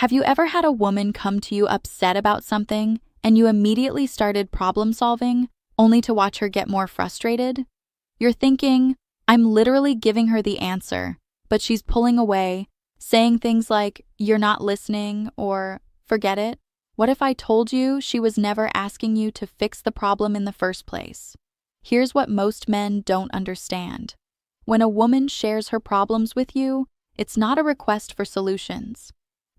Have you ever had a woman come to you upset about something and you immediately started problem solving, only to watch her get more frustrated? You're thinking, I'm literally giving her the answer, but she's pulling away, saying things like, you're not listening, or forget it. What if I told you she was never asking you to fix the problem in the first place? Here's what most men don't understand. When a woman shares her problems with you, it's not a request for solutions.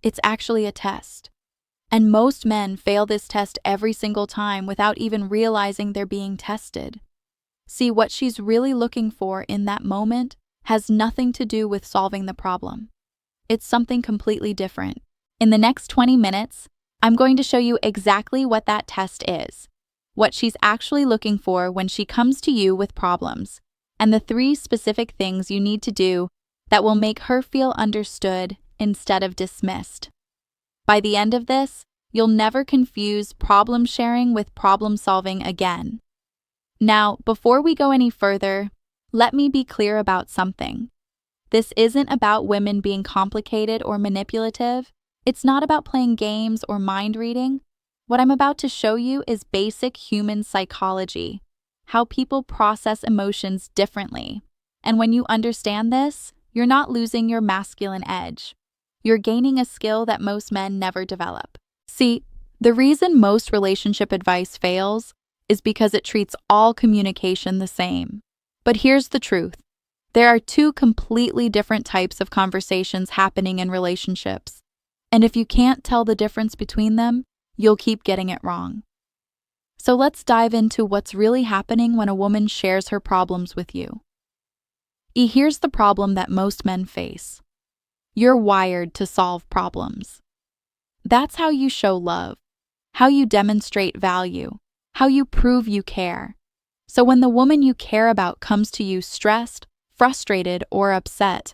It's actually a test. And most men fail this test every single time without even realizing they're being tested. See, what she's really looking for in that moment has nothing to do with solving the problem. It's something completely different. In the next 20 minutes, I'm going to show you exactly what that test is, what she's actually looking for when she comes to you with problems, and the 3 specific things you need to do that will make her feel understood instead of dismissed. By the end of this, you'll never confuse problem sharing with problem solving again. Now, before we go any further, let me be clear about something. This isn't about women being complicated or manipulative. It's not about playing games or mind reading. What I'm about to show you is basic human psychology, how people process emotions differently. And when you understand this, you're not losing your masculine edge. You're gaining a skill that most men never develop. See, the reason most relationship advice fails is because it treats all communication the same. But here's the truth. There are 2 completely different types of conversations happening in relationships. And if you can't tell the difference between them, you'll keep getting it wrong. So let's dive into what's really happening when a woman shares her problems with you. Here's the problem that most men face. You're wired to solve problems. That's how you show love, how you demonstrate value, how you prove you care. So when the woman you care about comes to you stressed, frustrated, or upset,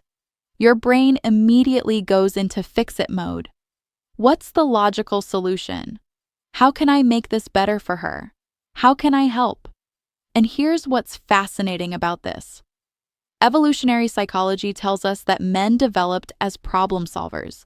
your brain immediately goes into fix-it mode. What's the logical solution? How can I make this better for her? How can I help? And here's what's fascinating about this. Evolutionary psychology tells us that men developed as problem solvers.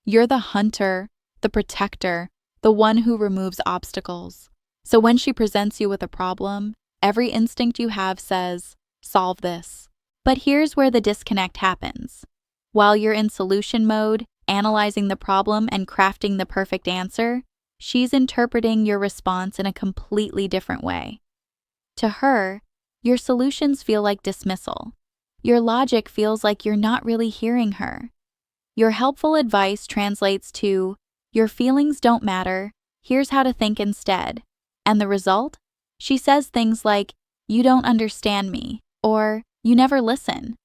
You're the hunter, the protector, the one who removes obstacles. So when she presents you with a problem, every instinct you have says, solve this. But here's where the disconnect happens. While you're in solution mode, analyzing the problem and crafting the perfect answer, she's interpreting your response in a completely different way. To her, your solutions feel like dismissal. Your logic feels like you're not really hearing her. Your helpful advice translates to, your feelings don't matter, here's how to think instead. And the result? She says things like, you don't understand me, or you never listen.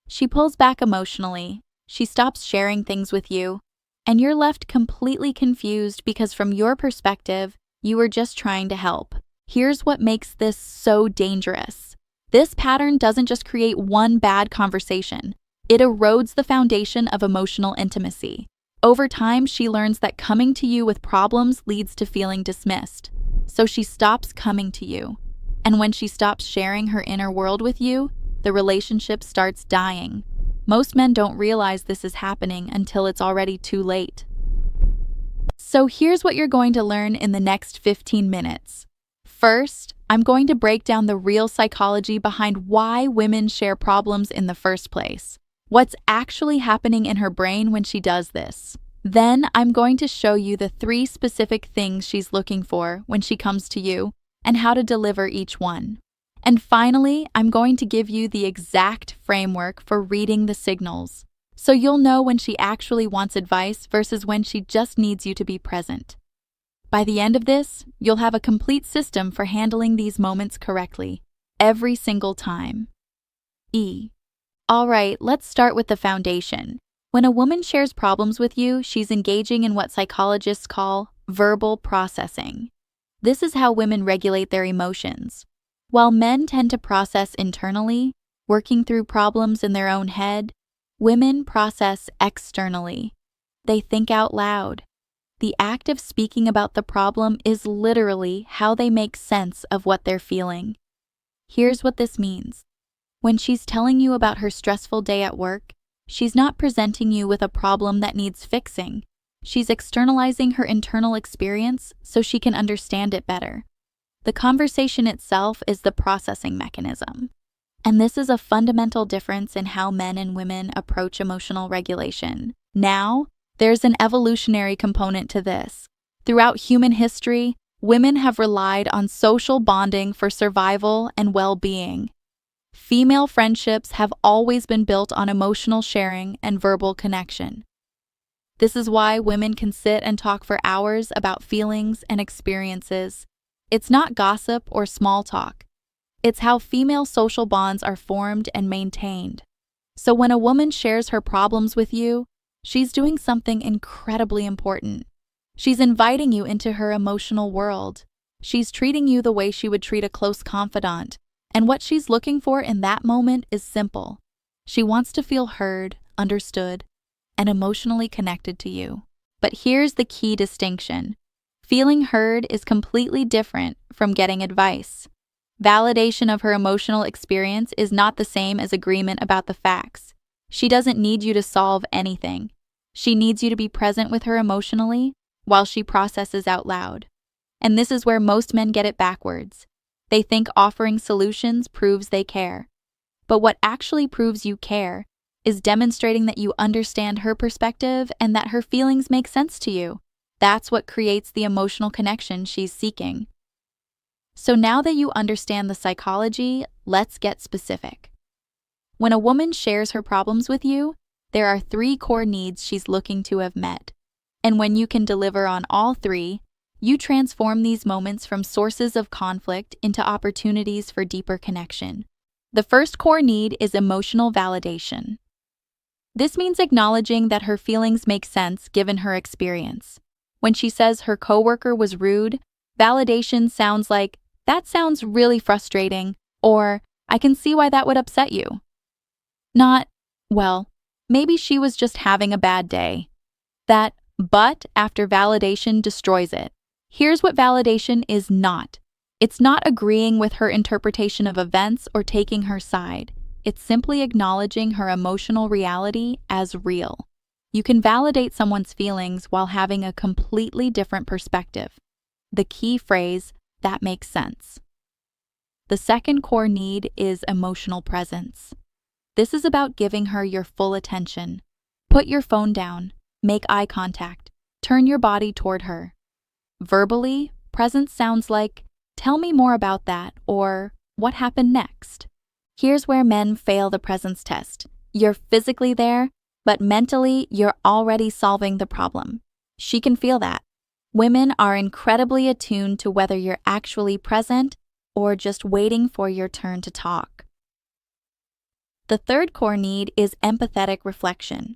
She pulls back emotionally, she stops sharing things with you, and you're left completely confused because from your perspective, you were just trying to help. Here's what makes this so dangerous. This pattern doesn't just create one bad conversation. It erodes the foundation of emotional intimacy. Over time, she learns that coming to you with problems leads to feeling dismissed. So she stops coming to you. And when she stops sharing her inner world with you, the relationship starts dying. Most men don't realize this is happening until it's already too late. So here's what you're going to learn in the next 15 minutes. First, I'm going to break down the real psychology behind why women share problems in the first place. What's actually happening in her brain when she does this. Then I'm going to show you the 3 specific things she's looking for when she comes to you and how to deliver each one. And finally, I'm going to give you the exact framework for reading the signals, so you'll know when she actually wants advice versus when she just needs you to be present. By the end of this, you'll have a complete system for handling these moments correctly, every single time. All right, let's start with the foundation. When a woman shares problems with you, she's engaging in what psychologists call verbal processing. This is how women regulate their emotions. While men tend to process internally, working through problems in their own head, women process externally. They think out loud. The act of speaking about the problem is literally how they make sense of what they're feeling. Here's what this means. When she's telling you about her stressful day at work, She's not presenting you with a problem that needs fixing. She's externalizing her internal experience so she can understand it better. The conversation itself is the processing mechanism. And this is a fundamental difference in how men and women approach emotional regulation. Now, there's an evolutionary component to this. Throughout human history, women have relied on social bonding for survival and well-being. Female friendships have always been built on emotional sharing and verbal connection. This is why women can sit and talk for hours about feelings and experiences. It's not gossip or small talk. It's how female social bonds are formed and maintained. So when a woman shares her problems with you, she's doing something incredibly important. She's inviting you into her emotional world. She's treating you the way she would treat a close confidant. And what she's looking for in that moment is simple. She wants to feel heard, understood, and emotionally connected to you. But here's the key distinction. Feeling heard is completely different from getting advice. Validation of her emotional experience is not the same as agreement about the facts. She doesn't need you to solve anything. She needs you to be present with her emotionally while she processes out loud. And this is where most men get it backwards. They think offering solutions proves they care. But what actually proves you care is demonstrating that you understand her perspective and that her feelings make sense to you. That's what creates the emotional connection she's seeking. So now that you understand the psychology, let's get specific. When a woman shares her problems with you, there are 3 core needs she's looking to have met. And when you can deliver on all 3, you transform these moments from sources of conflict into opportunities for deeper connection. The first core need is emotional validation. This means acknowledging that her feelings make sense given her experience. When she says her coworker was rude, validation sounds like, "That sounds really frustrating," or "I can see why that would upset you." Not, "Well, maybe she was just having a bad day." That "but" after validation destroys it. Here's what validation is not. It's not agreeing with her interpretation of events or taking her side. It's simply acknowledging her emotional reality as real. You can validate someone's feelings while having a completely different perspective. The key phrase, "that makes sense." The second core need is emotional presence. This is about giving her your full attention. Put your phone down, make eye contact, turn your body toward her. Verbally, presence sounds like, "Tell me more about that," or "What happened next?" Here's where men fail the presence test. You're physically there, but mentally, you're already solving the problem. She can feel that. Women are incredibly attuned to whether you're actually present or just waiting for your turn to talk. The third core need is empathetic reflection.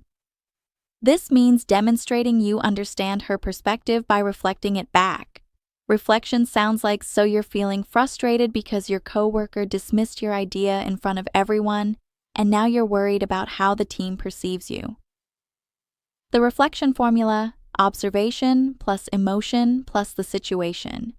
This means demonstrating you understand her perspective by reflecting it back. Reflection sounds like, "So you're feeling frustrated because your coworker dismissed your idea in front of everyone, and now you're worried about how the team perceives you." The reflection formula: observation plus emotion plus the situation.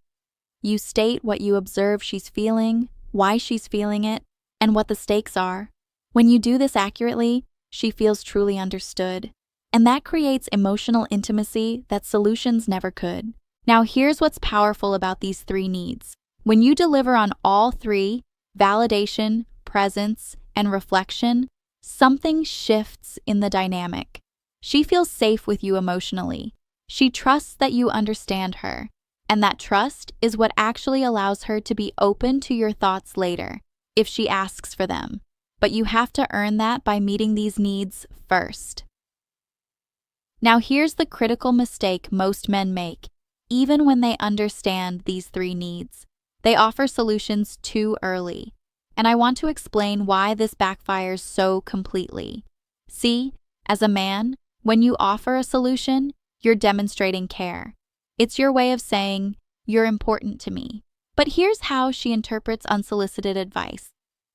You state what you observe she's feeling, why she's feeling it, and what the stakes are. When you do this accurately, she feels truly understood. And that creates emotional intimacy that solutions never could. Now here's what's powerful about these 3 needs. When you deliver on all 3, validation, presence, and reflection, something shifts in the dynamic. She feels safe with you emotionally. She trusts that you understand her. And that trust is what actually allows her to be open to your thoughts later, if she asks for them. But you have to earn that by meeting these needs first. Now here's the critical mistake most men make. Even when they understand these 3 needs, they offer solutions too early. And I want to explain why this backfires so completely. See, as a man, when you offer a solution, you're demonstrating care. It's your way of saying, "You're important to me." But here's how she interprets unsolicited advice.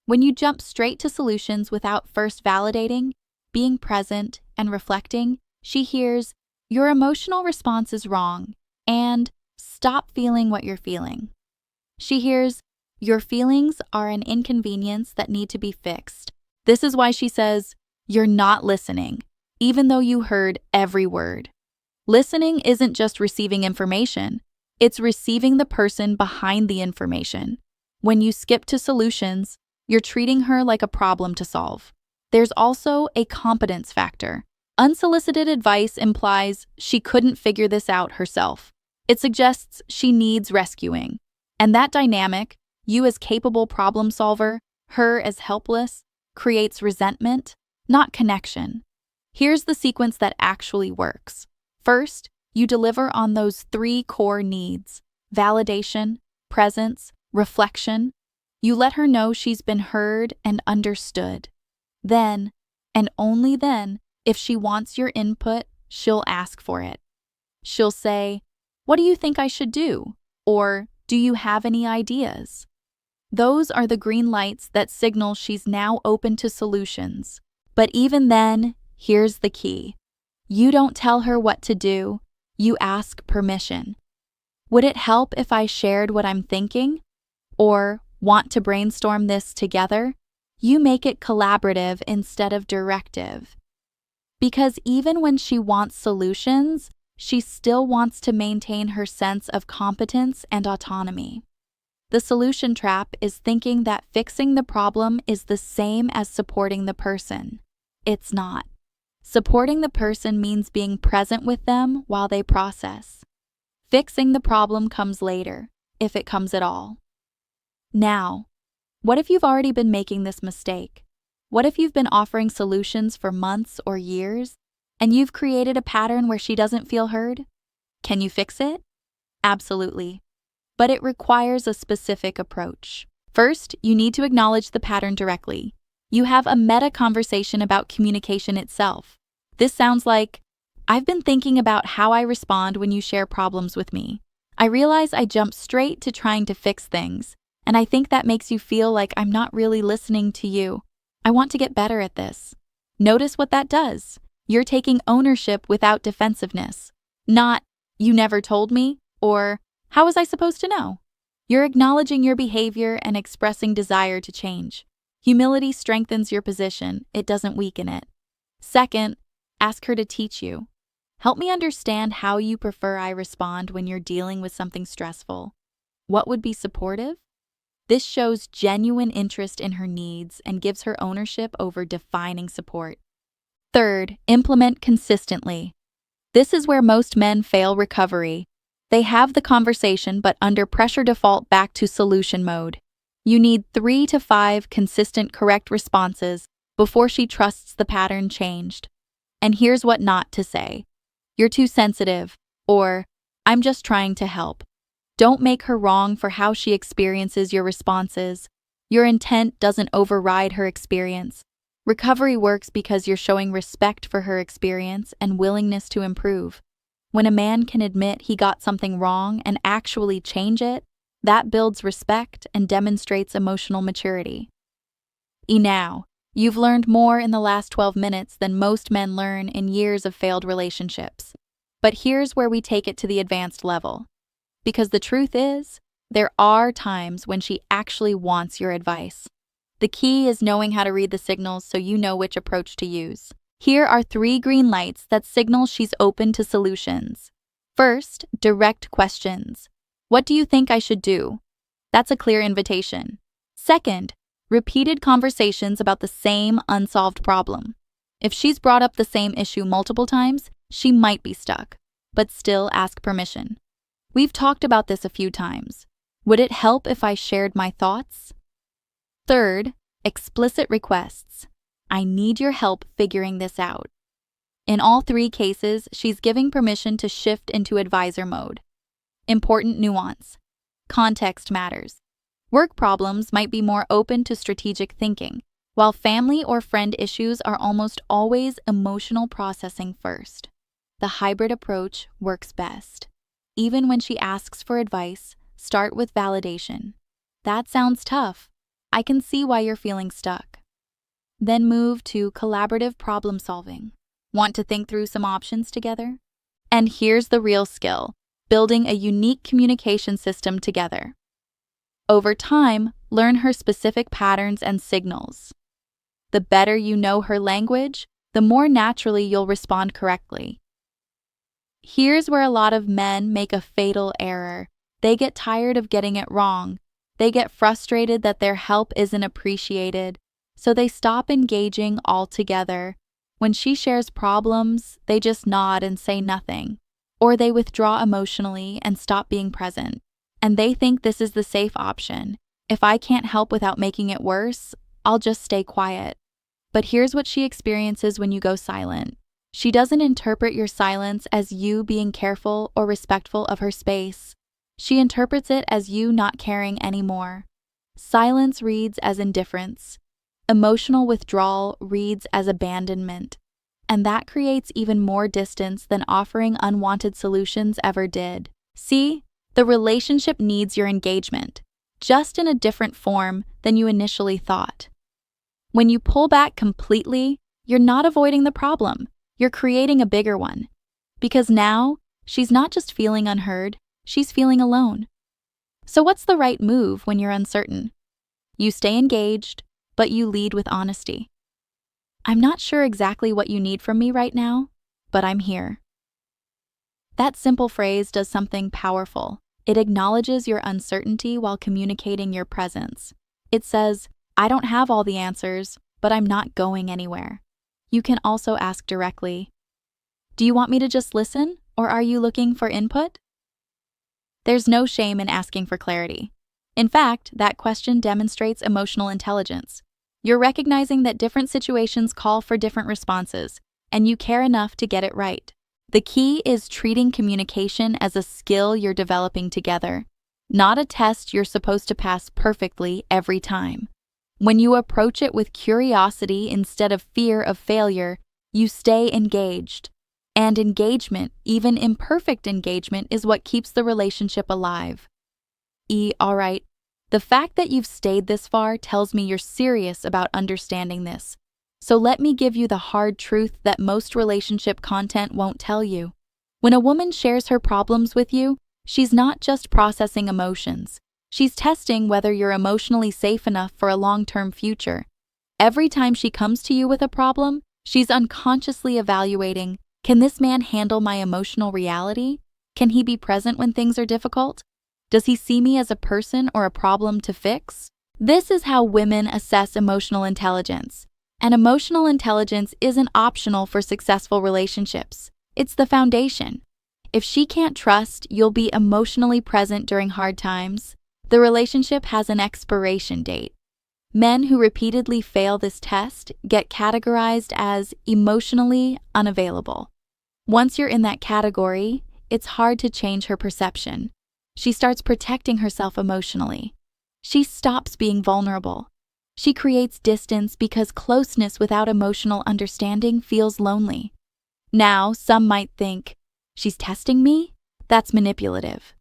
When you jump straight to solutions without first validating, being present, and reflecting, she hears, "Your emotional response is wrong," and "Stop feeling what you're feeling." She hears, "Your feelings are an inconvenience that need to be fixed." This is why she says, You're not listening, even though you heard every word. Listening isn't just receiving information, it's receiving the person behind the information. When you skip to solutions, you're treating her like a problem to solve. There's also a competence factor. Unsolicited advice implies she couldn't figure this out herself. It suggests she needs rescuing. And that dynamic, you as capable problem solver, her as helpless, creates resentment, not connection. Here's the sequence that actually works. First, you deliver on those 3 core needs: validation, presence, reflection. You let her know she's been heard and understood. Then, and only then, if she wants your input, she'll ask for it. She'll say, "What do you think I should do?" Or, "Do you have any ideas?" Those are the green lights that signal she's now open to solutions. But even then, here's the key. You don't tell her what to do, you ask permission. Would it help if I shared what I'm thinking? Or, want to brainstorm this together? You make it collaborative instead of directive. Because even when she wants solutions, she still wants to maintain her sense of competence and autonomy. The solution trap is thinking that fixing the problem is the same as supporting the person. It's not. Supporting the person means being present with them while they process. Fixing the problem comes later, if it comes at all. Now, what if you've already been making this mistake? What if you've been offering solutions for months or years, and you've created a pattern where she doesn't feel heard? Can you fix it? Absolutely. But it requires a specific approach. First, you need to acknowledge the pattern directly. You have a meta conversation about communication itself. This sounds like, "I've been thinking about how I respond when you share problems with me. I realize I jump straight to trying to fix things, and I think that makes you feel like I'm not really listening to you. I want to get better at this." Notice what that does. You're taking ownership without defensiveness. Not, "You never told me," or "How was I supposed to know?" You're acknowledging your behavior and expressing desire to change. Humility strengthens your position, it doesn't weaken it. Second, ask her to teach you. "Help me understand how you prefer I respond when you're dealing with something stressful. What would be supportive?" This shows genuine interest in her needs and gives her ownership over defining support. Third, implement consistently. This is where most men fail recovery. They have the conversation but under pressure default back to solution mode. You need 3 to 5 consistent correct responses before she trusts the pattern changed. And here's what not to say. "You're too sensitive," or "I'm just trying to help." Don't make her wrong for how she experiences your responses. Your intent doesn't override her experience. Recovery works because you're showing respect for her experience and willingness to improve. When a man can admit he got something wrong and actually change it, that builds respect and demonstrates emotional maturity. Now, you've learned more in the last 12 minutes than most men learn in years of failed relationships. But here's where we take it to the advanced level. Because the truth is, there are times when she actually wants your advice. The key is knowing how to read the signals so you know which approach to use. Here are 3 green lights that signal she's open to solutions. First, direct questions. "What do you think I should do?" That's a clear invitation. Second, repeated conversations about the same unsolved problem. If she's brought up the same issue multiple times, she might be stuck, but still ask permission. "We've talked about this a few times. Would it help if I shared my thoughts?" Third, explicit requests. "I need your help figuring this out." In all 3 cases, she's giving permission to shift into advisor mode. Important nuance. Context matters. Work problems might be more open to strategic thinking, while family or friend issues are almost always emotional processing first. The hybrid approach works best. Even when she asks for advice, start with validation. "That sounds tough. I can see why you're feeling stuck." Then move to collaborative problem solving. Want to think through some options together? And here's the real skill: building a unique communication system together. Over time, learn her specific patterns and signals. The better you know her language, the more naturally you'll respond correctly. Here's where a lot of men make a fatal error. They get tired of getting it wrong. They get frustrated that their help isn't appreciated, so they stop engaging altogether. When she shares problems, they just nod and say nothing, or they withdraw emotionally and stop being present. And they think this is the safe option. If I can't help without making it worse, I'll just stay quiet. But here's what she experiences when you go silent. She doesn't interpret your silence as you being careful or respectful of her space. She interprets it as you not caring anymore. Silence reads as indifference. Emotional withdrawal reads as abandonment. And that creates even more distance than offering unwanted solutions ever did. See, the relationship needs your engagement, just in a different form than you initially thought. When you pull back completely, you're not avoiding the problem. You're creating a bigger one. Because now, she's not just feeling unheard, she's feeling alone. So what's the right move when you're uncertain? You stay engaged, but you lead with honesty. I'm not sure exactly what you need from me right now, but I'm here. That simple phrase does something powerful. It acknowledges your uncertainty while communicating your presence. It says, I don't have all the answers, but I'm not going anywhere. You can also ask directly, do you want me to just listen, or are you looking for input? There's no shame in asking for clarity. In fact, that question demonstrates emotional intelligence. You're recognizing that different situations call for different responses, and you care enough to get it right. The key is treating communication as a skill you're developing together, not a test you're supposed to pass perfectly every time. When you approach it with curiosity instead of fear of failure, you stay engaged. And engagement, even imperfect engagement, is what keeps the relationship alive. All right. The fact that you've stayed this far tells me you're serious about understanding this. So let me give you the hard truth that most relationship content won't tell you. When a woman shares her problems with you, she's not just processing emotions. She's testing whether you're emotionally safe enough for a long-term future. Every time she comes to you with a problem, she's unconsciously evaluating, can this man handle my emotional reality? Can he be present when things are difficult? Does he see me as a person or a problem to fix? This is how women assess emotional intelligence. And emotional intelligence isn't optional for successful relationships. It's the foundation. If she can't trust you'll be emotionally present during hard times, the relationship has an expiration date. Men who repeatedly fail this test get categorized as emotionally unavailable. Once you're in that category, it's hard to change her perception. She starts protecting herself emotionally. She stops being vulnerable. She creates distance because closeness without emotional understanding feels lonely. Now, some might think, she's testing me? That's manipulative.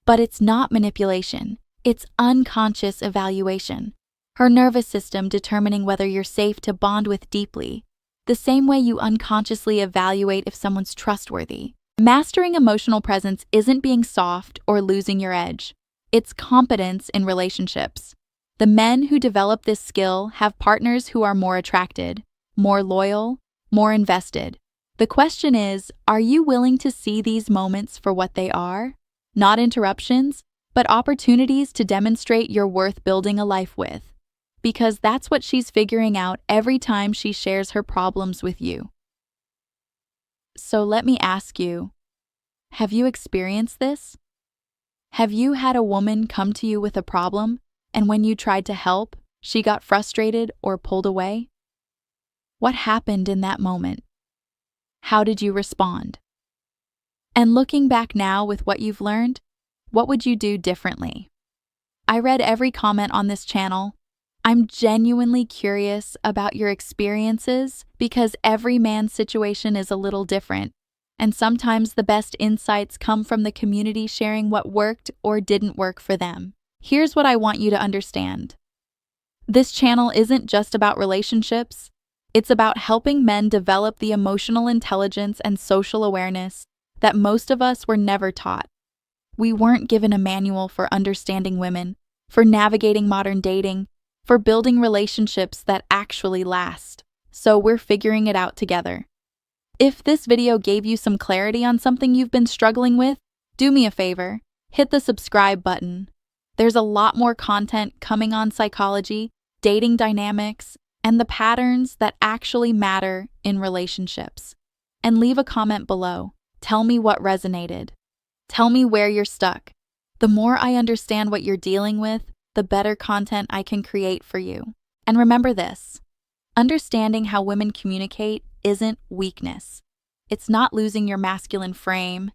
But it's not manipulation. It's unconscious evaluation. Her nervous system determining whether you're safe to bond with deeply, the same way you unconsciously evaluate if someone's trustworthy. Mastering emotional presence isn't being soft or losing your edge. It's competence in relationships. The men who develop this skill have partners who are more attracted, more loyal, more invested. The question is, are you willing to see these moments for what they are? Not interruptions, but opportunities to demonstrate you're worth building a life with. Because that's what she's figuring out every time she shares her problems with you. So let me ask you, have you experienced this? Have you had a woman come to you with a problem, and when you tried to help, she got frustrated or pulled away? What happened in that moment? How did you respond? And looking back now with what you've learned, what would you do differently? I read every comment on this channel. I'm genuinely curious about your experiences because every man's situation is a little different, and sometimes the best insights come from the community sharing what worked or didn't work for them. Here's what I want you to understand. This channel isn't just about relationships. It's about helping men develop the emotional intelligence and social awareness that most of us were never taught. We weren't given a manual for understanding women, for navigating modern dating, for building relationships that actually last. So we're figuring it out together. If this video gave you some clarity on something you've been struggling with, do me a favor, hit the subscribe button. There's a lot more content coming on psychology, dating dynamics, and the patterns that actually matter in relationships. And leave a comment below. Tell me what resonated. Tell me where you're stuck. The more I understand what you're dealing with, the better content I can create for you. And remember this, understanding how women communicate isn't weakness. It's not losing your masculine frame.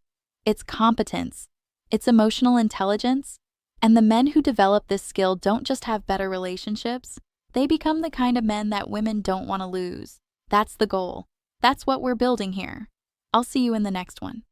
It's competence. It's emotional intelligence. And the men who develop this skill don't just have better relationships, they become the kind of men that women don't want to lose. That's the goal. That's what we're building here. I'll see you in the next one.